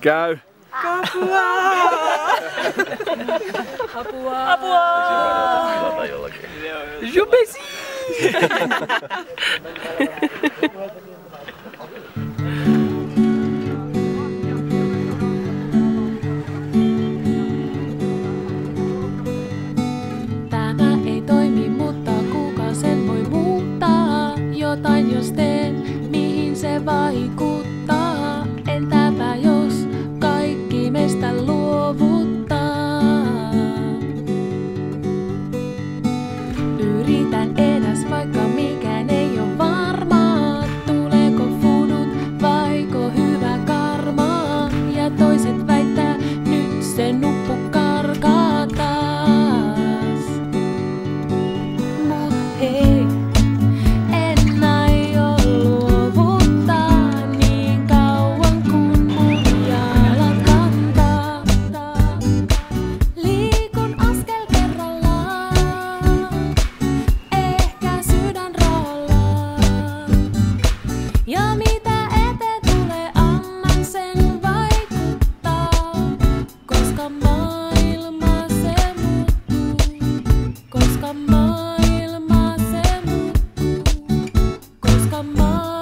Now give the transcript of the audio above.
Käy. Apua! Apua! Apua! Jupesi! Tämä ei toimi, mutta kuka sen voi muuttaa? Jotain jos teen, mihin se vaikuttaa? Entäpä jos kaikki meistä luovuttaa? Yritän edes, vaikka mikään ei oo varmaa. Tuleeko fudut vaiko hyvä karma? Ja toiset väittää, nyt se nuppu karkaa taas. Mut hei, en aio luovuttaa niin kauan kun mun jalat kantaa. Liikun askel kerrallaan, ehkä sydän roolaa. Ja mitä eteen tulee, annan sen vaikuttaa, koska maailma se muuttuu, koska maailma se muuttuu, koska maailma